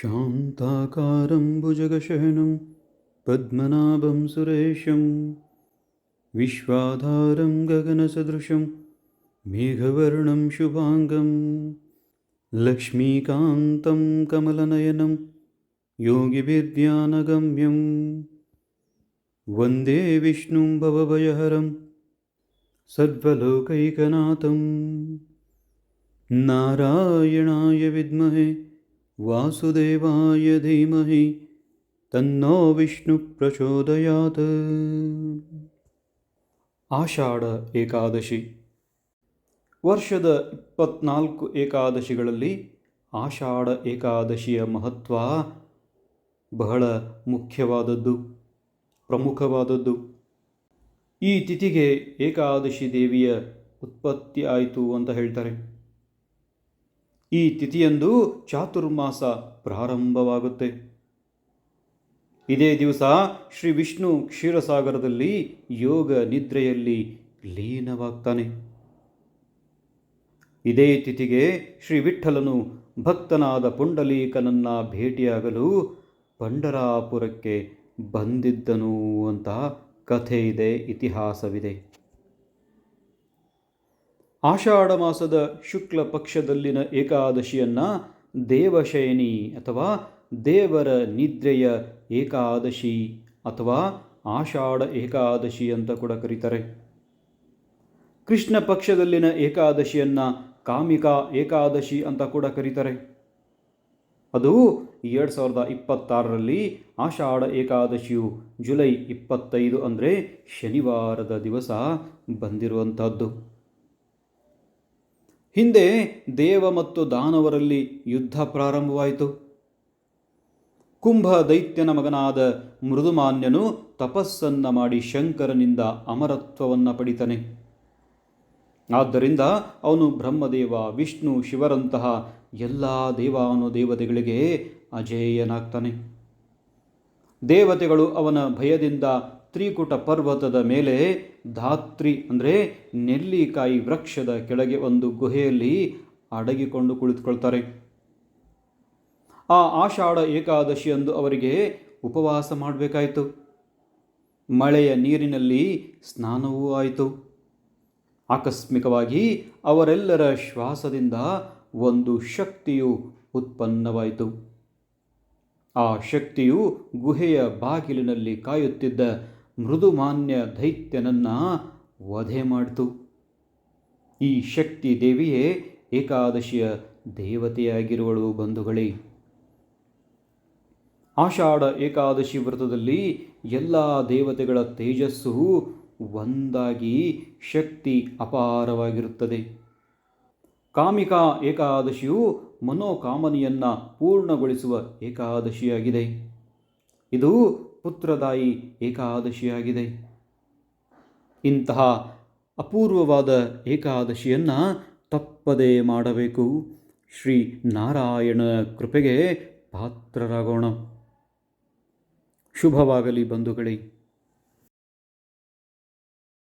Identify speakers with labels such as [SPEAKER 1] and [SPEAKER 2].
[SPEAKER 1] ಶಾಂತಾಕಾರಂ ಭುಜಗಶಯನಂ ಪದ್ಮನಾಭಂ ಸುರೇಶಂ ವಿಶ್ವಾಧಾರಂ ಗಗನಸದೃಶಂ ಮೇಘವರ್ಣಂ ಶುಭಾಂಗಂ ಲಕ್ಷ್ಮೀಕಾಂತಂ ಕಮಲನಯನಂ ಯೋಗಿಭಿರ್ಧ್ಯಾನಗಮ್ಯಂ ವಂದೇ ವಿಷ್ಣುಂ ಭವಭಯಹರಂ ಸರ್ವಲೋಕೈಕನಾಥಂ ನಾರಾಯಣಾಯ ವಿದ್ಮಹೆ ವಾಸುದೇವಾಯ ಧೀಮಹಿ ತನ್ನೋ ವಿಷ್ಣು ಪ್ರಚೋದಯಾತ್. ಆಷಾಢ ಏಕಾದಶಿ. ವರ್ಷದ 24 ಏಕಾದಶಿಗಳಲ್ಲಿ ಆಷಾಢ ಏಕಾದಶಿಯ ಮಹತ್ವ ಬಹಳ ಮುಖ್ಯವಾದದ್ದು, ಪ್ರಮುಖವಾದದ್ದು. ಈ ತಿಥಿಗೆ ಏಕಾದಶಿ ದೇವಿಯ ಉತ್ಪತ್ತಿ ಆಯಿತು ಅಂತ ಹೇಳ್ತಾರೆ. ಈ ತಿಥಿಯಂದು ಚಾತುರ್ಮಾಸ ಪ್ರಾರಂಭವಾಗುತ್ತೆ. ಇದೇ ದಿವಸ ಶ್ರೀ ವಿಷ್ಣು ಕ್ಷೀರಸಾಗರದಲ್ಲಿ ಯೋಗ ನಿದ್ರೆಯಲ್ಲಿ ಲೀನವಾಗ್ತಾನೆ. ಇದೇ ತಿಥಿಗೆ ಶ್ರೀ ವಿಠ್ಠಲನು ಭಕ್ತನಾದ ಪುಂಡಲೀಕನನ್ನ ಭೇಟಿಯಾಗಲು ಪಂಢರಾಪುರಕ್ಕೆ ಬಂದಿದ್ದನು ಅಂತ ಕಥೆ ಇದೆ, ಇತಿಹಾಸವಿದೆ. ಆಷಾಢ ಮಾಸದ ಶುಕ್ಲ ಪಕ್ಷದಲ್ಲಿನ ಏಕಾದಶಿಯನ್ನ ದೇವಶಯನಿ ಅಥವಾ ದೇವರ ನಿದ್ರೆಯ ಏಕಾದಶಿ ಅಥವಾ ಆಷಾಢ ಏಕಾದಶಿ ಅಂತ ಕೂಡ ಕರೀತಾರೆ. ಕೃಷ್ಣ ಪಕ್ಷದಲ್ಲಿನ ಏಕಾದಶಿಯನ್ನ ಕಾಮಿಕಾ ಏಕಾದಶಿ ಅಂತ ಕೂಡ ಕರೀತಾರೆ. ಅದು 2026ರಲ್ಲಿ ಆಷಾಢ ಏಕಾದಶಿಯು ಜುಲೈ 25 ಅಂದರೆ ಶನಿವಾರದ ದಿವಸ ಬಂದಿರುವಂತಹದ್ದು. ಹಿಂದೆ ದೇವ ಮತ್ತು ದಾನವರಲ್ಲಿ ಯುದ್ಧ ಪ್ರಾರಂಭವಾಯಿತು. ಕುಂಭ ದೈತ್ಯನ ಮಗನಾದ ಮೃದುಮಾನ್ಯನು ತಪಸ್ಸನ್ನ ಮಾಡಿ ಶಂಕರನಿಂದ ಅಮರತ್ವವನ್ನು ಪಡಿತಾನೆ. ಆದ್ದರಿಂದ ಅವನು ಬ್ರಹ್ಮದೇವ, ವಿಷ್ಣು, ಶಿವರಂತಹ ಎಲ್ಲ ದೇವಾನುದೇವತೆಗಳಿಗೆ ಅಜೇಯನಾಗ್ತಾನೆ. ದೇವತೆಗಳು ಅವನ ಭಯದಿಂದ ತ್ರಿಕುಟ ಪರ್ವತದ ಮೇಲೆ ಧಾತ್ರಿ ಅಂದರೆ ನೆಲ್ಲಿಕಾಯಿ ವೃಕ್ಷದ ಕೆಳಗೆ ಒಂದು ಗುಹೆಯಲ್ಲಿ ಅಡಗಿಕೊಂಡು ಕುಳಿತುಕೊಳ್ತಾರೆ. ಆ ಆಷಾಢ ಏಕಾದಶಿಯಂದು ಅವರಿಗೆ ಉಪವಾಸ ಮಾಡಬೇಕಾಯಿತು. ಮಳೆಯ ನೀರಿನಲ್ಲಿ ಸ್ನಾನವೂ ಆಯಿತು. ಆಕಸ್ಮಿಕವಾಗಿ ಅವರೆಲ್ಲರ ಶ್ವಾಸದಿಂದ ಒಂದು ಶಕ್ತಿಯು ಉತ್ಪನ್ನವಾಯಿತು. ಆ ಶಕ್ತಿಯು ಗುಹೆಯ ಬಾಗಿಲಿನಲ್ಲಿ ಕಾಯುತ್ತಿದ್ದ ಮೃದುಮಾನ್ಯ ದೈತ್ಯನನ್ನ ವಧೆ ಮಾಡಿತು. ಈ ಶಕ್ತಿ ದೇವಿಯೇ ಏಕಾದಶಿಯ ದೇವತೆಯಾಗಿರುವಳು ಬಂಧುಗಳೇ. ಆಷಾಢ ಏಕಾದಶಿ ವ್ರತದಲ್ಲಿ ಎಲ್ಲ ದೇವತೆಗಳ ತೇಜಸ್ಸು ಒಂದಾಗಿ ಶಕ್ತಿ ಅಪಾರವಾಗಿರುತ್ತದೆ. ಕಾಮಿಕಾ ಏಕಾದಶಿಯು ಮನೋಕಾಮನೆಯನ್ನ ಪೂರ್ಣಗೊಳಿಸುವ ಏಕಾದಶಿಯಾಗಿದೆ. ಇದು ಪುತ್ರದಾಯಿ ಏಕಾದಶಿಯಾಗಿದೆ. ಇಂತಹ ಅಪೂರ್ವವಾದ ಏಕಾದಶಿಯನ್ನು ತಪ್ಪದೇ ಮಾಡಬೇಕು. ಶ್ರೀ ನಾರಾಯಣ ಕೃಪೆಗೆ ಪಾತ್ರರಾಗೋಣ. ಶುಭವಾಗಲಿ ಬಂಧುಗಳೇ.